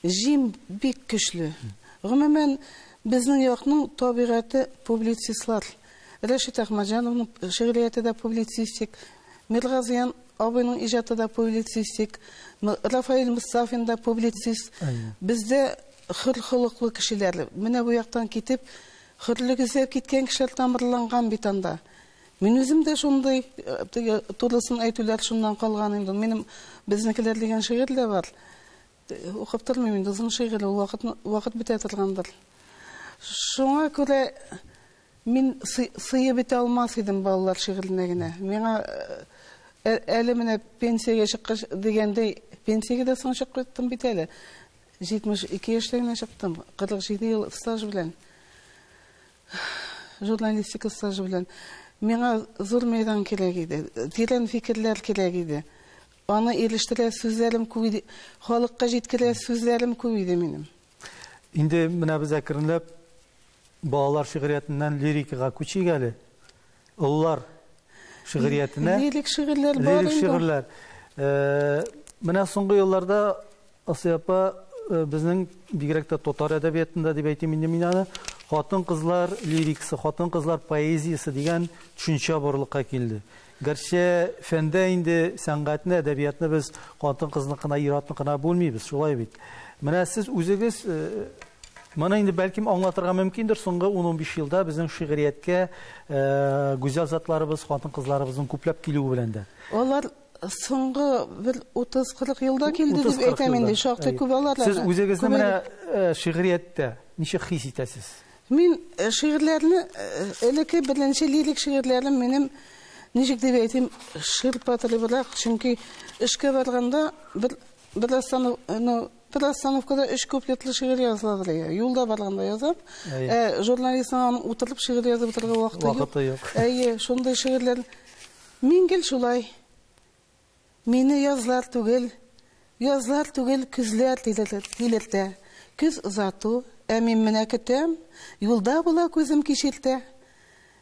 җим бик көчле. Гомумән безнең якның табигате публицистлар. Рәшит Әхмәҗановның шигърияте дә публицистик, Миргазиян абыйның иҗаты да публицистик, Рафаэль Мустафин да публицист. Бездә хөр холыклы кешеләр. Менә бу яктан китеп, хөрлек эзләп киткән кешеләр тамырланган бит анда. Мин үзем дә шундый турысын әйтүләр шуннан калган инде. Минем безнекеләр дигән шигырь дә бар. Укып тормыйм инде, узын шигырь, ул вакыт бетә торгандыр. Шуңа күрә мин сыйып бетә алмас идем балалар шигыренә генә. Миңа әле менә пенсиягә чыккач дигәндәй, пенсиягә дә соң чыгып киттем бит әле. 72 яшьлегенә чыктым, 47 ел стаж белән. Журналистика стажы белән. Миңа зур мәйдан кирәк иде, тирән фикерләр кирәк иде. Аны ирештерә сүзләрем күп иде, халыкка җиткерә сүзләрем күп иде минем. Инде менә без әкренләп балалар шигъриятеннән лирикага күчик әле. Уллар шигъриятенә. Лирик шигырьләр бар инде. Менә соңгы елларда Асия апа безнең бигрәк тә татар әдәбиятында дип әйтим инде мин аны, хатын-кызлар лирикасы, хатын-кызлар поэзиясы дигән төшенчә барлыкка килде. Гәрчә фәндә инде сәнгатьне, әдәбиятны без хатын-кызны гына, ир-атны гына бүлмибез, шулай бит. Менә сез үзегез моны инде бәлким аңлатырга мөмкиндер, соңгы 10-15 елда безнең шигърияткә гүзәл затларыбыз, хатын-кызларыбызның күпләп килүе белән дә. Алар соңгы 30-40 елда килде дип әйтәм инде, шактый күп алар. Сез үзегезне менә шигъриятта ничек хис итәсез? Мин шигырьләрне, элекке беренче лирик шигырьләрем минем ничек дип әйтим, шырпатылыбрак, чөнки эшкә барганда бер остановкада 3 куплетлы шигырь язылыр. Юлда барганда язам. Журналистның утырып шигырь язып торган вакыты юк. Әйе, шундый шигырьләр мин гел шулай. Мине язлар түгел күзләр тилертә. Күз узату, мин менә көтәм, юлда була күзем кичелтә.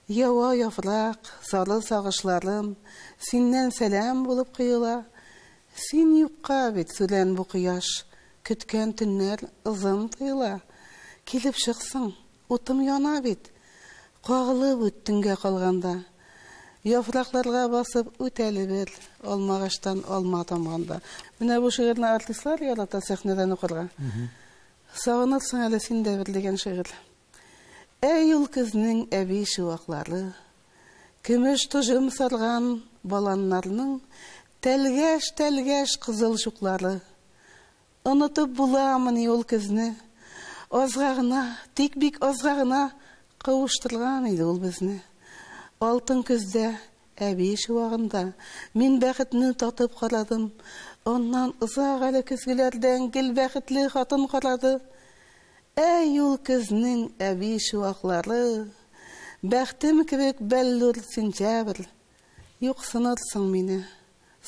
Ява яфрак, сары сагышларым, синнән сәлам булып кыйыла. Син юкка бит сүлән бу кояш, көткән төннәр озын тыйла. Килеп чыксың, утым яна бит, кагылып үттеңгә калганда. Яфракларга басып үтәле бер, алмагаштан алма тамганда. Менә бу шигырьне артистлар ярата сәхнәдән укырга. Сагынырсың әле син дә бер дигән шигырь. Әй ул кызның әби шуаклары, көмеш тужым сарган баланнарның тәлгәш кызыл шуклары. Онытып буламыни ул кызны, азга гына, тик бик азга гына кавыштырган иде ул безне. Алтын көздә, әби шуагында, мин бәхетне татып карадым. Оннан узак әле көзгеләрдән гел бәхетле хатын карады. Әй ул кызның әби шуаклары, бәхтем кебек бәллүр сентябрь. Юксынырсың мине,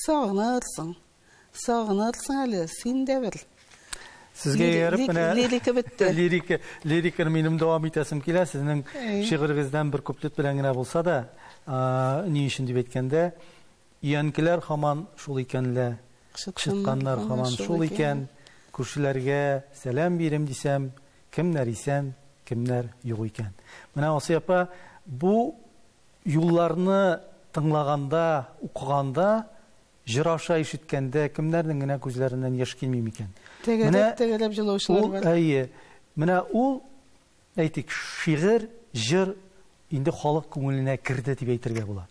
сагынырсың әле син дә бер. Сезгә ярып менә лирика бетте. Лириканы минем дәвам итәсем килә. Сезнең шигырегездән бер куплет белән генә булса да, ни өчен дип әйткәндә, иянкеләр һаман шул икәнләр, чыкканнар һаман шул икән, күршеләргә сәлам бирем дисәм, кемнәр исән, кемнәр юк икән. Менә Асия апа, бу юлларны тыңлаганда, укыганда, җыр аша ишеткәндә кемнәрнең генә күзләреннән яшь килми микән? Тәгәрәп җылаучылар бар. Әйе. Менә ул әйтик, шигырь, җыр инде халык күңеленә керде дип әйтергә була.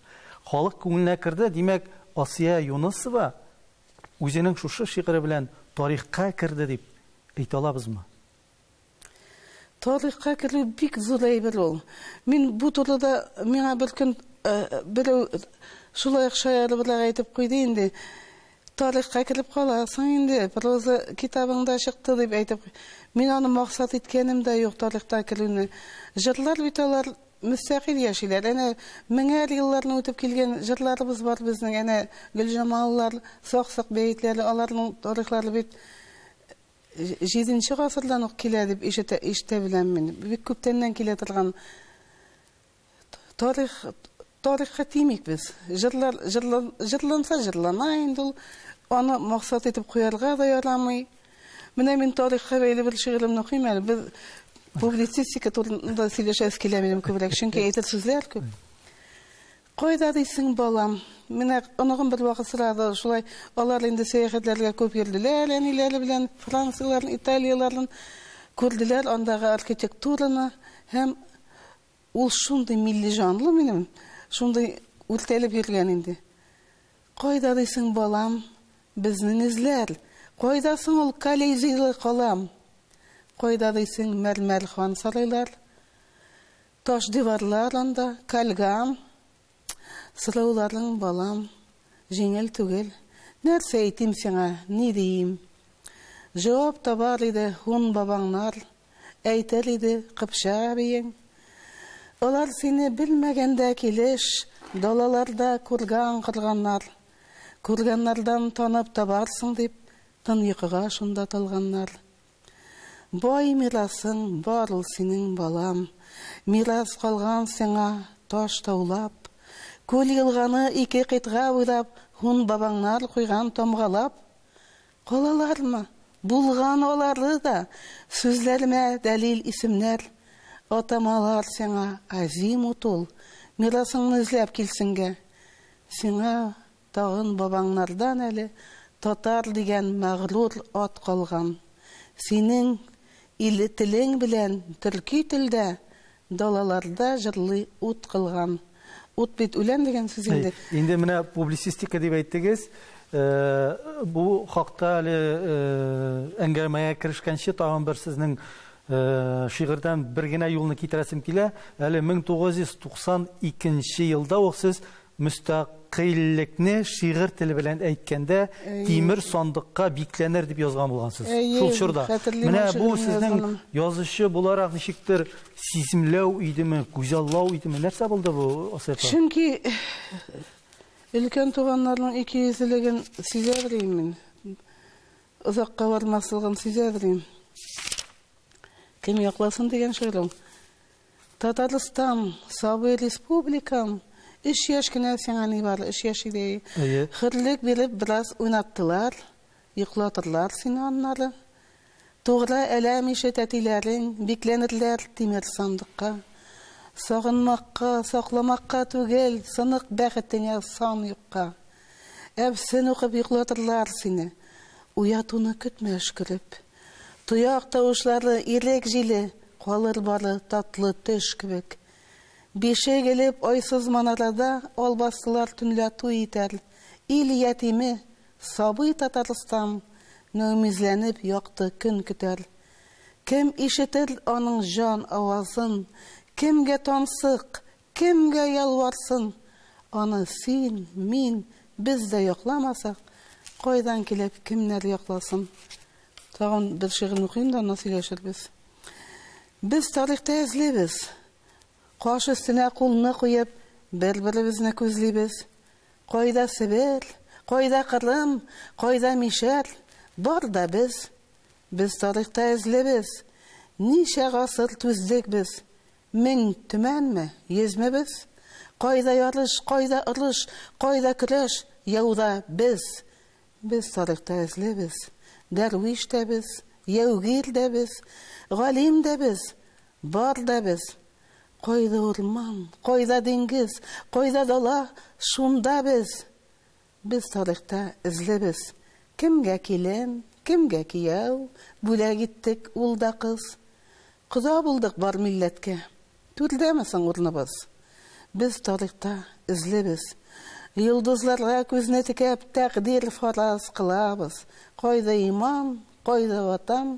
Халык күңеленә керде, димәк, Асия Юнысова үзенең шушы шигыре белән тарихка керде дип әйтә алабызмы? Тарихка керү бик зур әйбер ул. Мин бу турыда миңа бер көн берәү шулай шаяры белән әйтеп куйды инде. Тарихка кирип каласың инде, проза китабыңда чыкты дип әйтеп. Мин аны максат иткәнем дә юк тарихта кирүне. Җырлар бит алар мөстәкыйль яшиләр. Әнә меңәр елларны үтеп килгән җырларыбыз бар безнең. Әнә Гөлҗамаллар, Сак-сак бәйтләре, аларның тарихлары бит 7нче гасырдан ук килә дип ишетә беләм мин. Бик күптәннән килә торган тарихка тимик без. Җырланса җырлана инде. Аны максат итеп куярга да ярамый. Менә мин тарихка бәйле бер шигыремне укыйм әле. Без публицистика турында сөйләшәс килә минем күбрәк, чөнки әйтер сүзләр күп. Кайда дисең балам? Менә аныгым бер вакыт сорады, шулай алар инде сәяхәтләргә күп йөрделәр, әниләре белән Францияларны, Италияларны күрделәр, андагы архитектураны, һәм ул шундый милли җанлы минем, шундый үртәлеп йөргән инде. Кайда дисең балам? Безнең эзләр. Кайда соң ул коллеҗлы калам? Кайда дисең мәрмәр хан сарайлар? Таш диварлар анда, калгам. Сырауларың балам, җиңел түгел. Нәрсә әйтим сиңа, ни диим? Җавап табар иде хун бабаңнар, әйтер иде Кыпша биең. Алар сине белмәгәндә килеш, далаларда күргән кырганнар. Күргәннәрдән танып табарсың дип, тын йокыга шунда талганнар. Бай мирасың бар ул синең балам, мирас калган сиңа таш таулап, Күл елганы ике кытга уйлап, хун бабаңнар куйган томгалап. Калалармы? Булган алары да, сүзләремә дәлил исемнәр. Атамалар сиңа азим утул, мирасыңны эзләп килсенгә. Сиңа тагын бабаңнардан әле татар дигән мәгърур ат калган. Синең иле телең белән төрки телдә далаларда җырлый ут кылган. Ут бит үлән дигән сүз инде. Инде менә публицистика дип әйттегез. Бу хакта әле әңгәмәгә керешкәнче тагын бер сезнең шигырьдән бер генә юлны китерәсем килә. Әле 1992 елда ул сез müstakillikni şiir tili bilen әйткәндә тимер сандыкка бикләнер дип язган булгансыз. Шул чорда. Менә бу сезнең язучы буларак ничектер сиземләү идеме, күзаллау идеме? Нәрсә булды бу Асафа? Чөнки өлкән туганнарның икейзелеген сизә беләм мин. Узакка бармаслыгын сизә беләм. Кем якласын дигән шигырем. Татарстан, Сабый Республикам 3 яшь кенә сиңа ни бар, 3 яшь иде. Хирлек биреп бераз уйнаттылар, йоклатырлар сине аннары. Тугры әләм ишетәтиләрен бикләнерләр тимер сандыкка. Сагынмакка, сакламакка түгел, сынык бәхетеңә сан юкка. Әбсен укып йоклатырлар сине, уятуны көтмә өшкереп. Туяк тавышлары ирек җиле, калыр бары татлы төш кебек. Бише gelip айсыз манарада албастылар төнлә туй итәр. Ил ятиме, сабый Татарстан, нөмизләнеп якты көн көтәр. Кем ишетер аның җан авазын, кемгә тансык, кемгә ялварсын. Аны син, мин, без дә якламасак, кайдан килеп кемнәр якласын. Тагын бер шигырь укыйм да аны сөйләшербез. Без тарихта эзлибез. Каш өстенә кулны куеп, бер-беребезне күзлибез. Кайда Себер, кайда Кырым, кайда Мишәр, бар да без. Без тарихта эзлибез. Ничә гасыр түздек без. 1000 төмәнме, 100ме без? Кайда ярыш, кайда ырыш, кайда көрәш, яуда без. Без тарихта эзлибез. Дәрвиш тә без, яугир дә без, галим дә без, бар да без. Кайда урман, кайда диңгез, кайда дала, шунда без. Без тарихта эзлибез. Кемгә килен, кемгә кияү, бүләк иттек ул да кыз. Кыза булдык бар милләткә. Түрдәме соң урныбыз? Без тарихта эзлибез. Йолдызларга күзне текәп тәкъдир фараз кылабыз. Кайда иман, кайда ватан,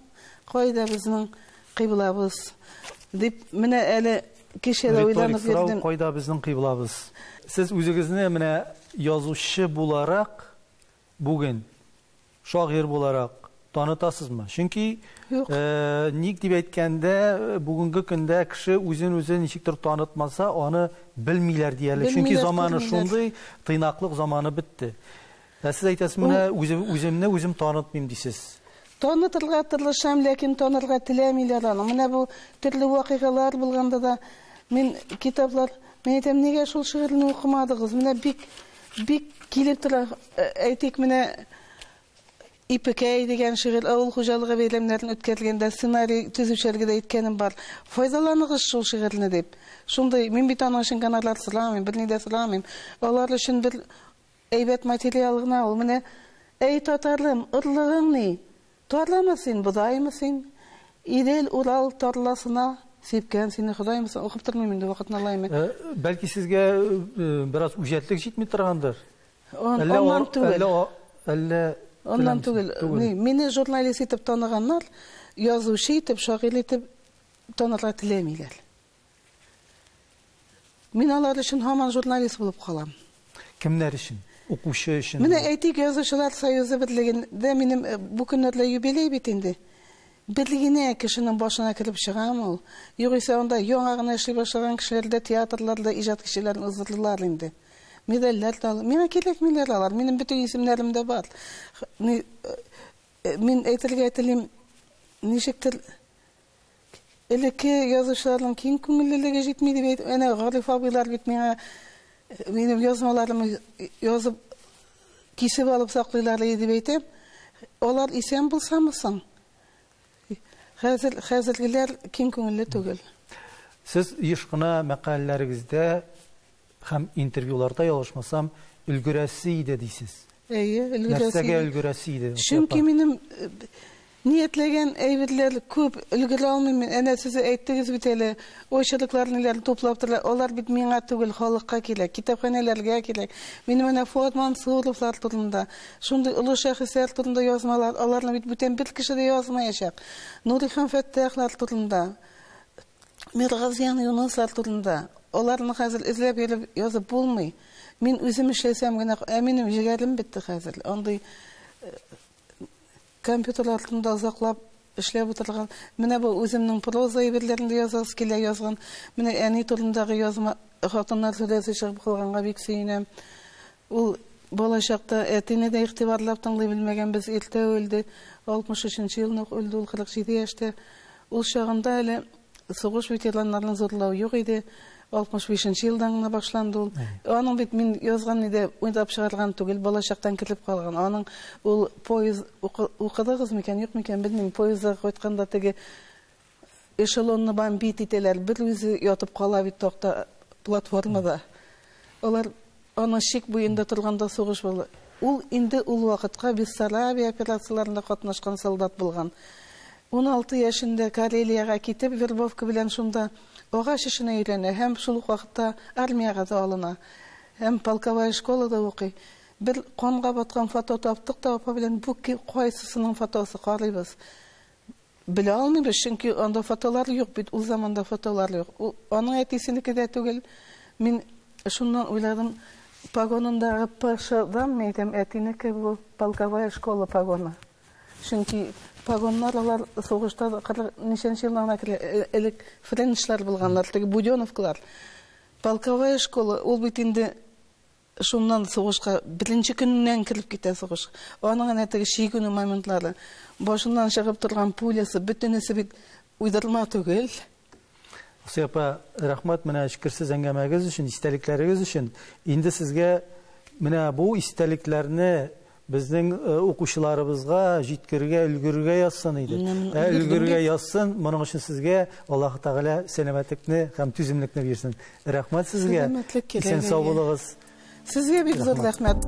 кайда безнең кыйблабыз. Дип менә әле кичәдә уйланып йөрдем. Кайда безнең кыйблабыз. Сез үзегезне менә язучы буларак бүген шагыйрь буларак танытасызмы? Чөнки ник дип әйткәндә бүгенге көндә кеше үзен ничектер танытмаса, аны белмиләр дияле. Чөнки заманы шундый, тыйнаклык заманы бетте. Сез әйтәсез, менә үземне үзем танытмыйм дисез. Танытырга тырышам, ләкин танырга теләмиләр аны. Менә бу төрле вакыйгалар булганда да мин китаплар, мен әйтәм, нигә шул шигырьне укымадыгыз? Менә бик килеп тора. Әйтик, менә Ипекәй дигән шигырь авыл хуҗалыгы бәйләмнәрен үткәргәндә сценарий төзүчеләргә дә әйткәнем бар. Файдаланыгыз шул шигырьне дип. Шундый мин бит аның өчен каналлар сыйламыйм, берни дә сыйламыйм. Алар өчен бер әйбәт материал гына ул. Менә әй татарым, ырлыгың ни? Тарламы син, будаймы син? Идел Урал тарласына сипкән сине Худаймы син? Укып тормыйм инде, вакытны алайм. Бәлки сезгә бераз үҗәтлек җитми торгандыр. Оннан түгел. Әллә Ondan түгел. Мине журналист итеп таныганнар, язучы итеп, шагыйрь итеп танырга теләмиләр. Мин алар өчен һаман журналист булып калам. Кемнәр өчен? Укучы өчен. Менә әйтик, Язучылар союзы берлегендә минем бу көннәрдә юбилей бит инде. Берлегенә кешенең башына кирип чыгам ул. Югыйсә анда яңа гына эшли башлаган кешеләрдә, театрларда иҗат кешеләрен уздырдылар инде. Медальләр дә алар. Миңа кирәкмиләр алар. Минем бөтен исемнәрем дә бар. Мин әйтергә телим, ничектер элекке язучыларның киң күңеллелеге җитми дип әйтә. Әнә Гариф абыйлар бит миңа Benim yazmalarımı yazıp kesip alıp saklıyorlar diye beytem. Olar isen bulsa mısın? Hazırgiler kim köngüllü tügül. Siz ишкына мәкаләләрегездә һәм интервьюларда ялгышмасам өлгерәсе иде дисез. Нәрсәгә өлгерәсе иде? Çünkü benim niyetlegen eyvetler köp ülgüre almayayım. Ene size eyttiniz biteli. Oyşalıklarını toplaptırlar. Olar bit miňa tügül halykka kelek. Kitaphanelerge kelek. Benim ene Fuat Mansurovlar turunda. Şunday uly şähsler turunda yazmalar. Olarla bit bütün bir kişi de yazmaýaşak. Nurihan Fettahlar turunda. Mirgaziyan Yunuslar turunda. Olarny hazır izlep gelip yazıp bulmay. Men özüm işlesem gene eminim jigerim bitti hazır. Onday kompüter altında uzaklap işlep oturgan. Mene bu özümniň proza ýerlerinde ýazas kile ýazgan. Mene eni turundagy ýazma hatanlar söýlese çykyp kılganga bek süýnem. Ul bolaşakda etine de ihtibarlap taňly bilmegen biz erte öldü. 63-nji ýylyň öldü ul 47 ýaşda. Ul şagynda ele soğuş veteranlaryny zorlaw ýok idi. 65-nji ýyldan başlandy ul. Onuň bit men ýazgan ide oýdap çygargan tugel bolaşakdan kirip kalgan. Onuň ul poyuz okudygyz meken ýok meken bilmem poyuzda goýtkanda tege eşelonny bambit iteler bir üzi ýatyp kala bit tokta platformada. Olar ana şik boýunda turganda soğuş boldy. Ul indi ul wagtga Bessarabia operasiýalarynda gatnaşkan soldat bolgan. 16 ýaşynda Kareliýaga kitip Verbovka bilen şunda ogaş işine öýrene, hem şul wagtda armiýaga da alyna, hem polkovaya şkolada okuy. Bir konga batgan foto tapdyk da apa bilen bu goýsysynyň fotosy garaýbys. Bile almaýbys, çünki onda fotolar ýok, bit ul zamanda fotolar ýok. Onuň etisiniki de tugel. Men şundan oýladym, pagonundagy paşadan meýdem etiniki bu polkovaya şkola pagonu. Çünki pagonlar olar soğuşta neçençi ýyllarna elek frençler bulganlar, tege Budyonovklar. Polkovaya şkola ol bitinde şundan soğuşka birinci gününden kirip gite soğuş. Onuň ene tege şigünü momentlary başyndan çykyp turgan pulyasy bütünesi bit uydurma tugel. Sepa rahmat mena şükürsiz engemegiz üçün, istelikleriniz üçün. Indi sizge mena bu isteliklerini bizning okuşlarımızga jitkirge ülgürge yazsın idi. Ülgürge yazsın. Bunun için sizge Allah Teala selametlikni hem tüzümlikni versin. Rahmat sizge. Selametlik kelege. Sen sağ bolağız. Sizge bir zor rahmat.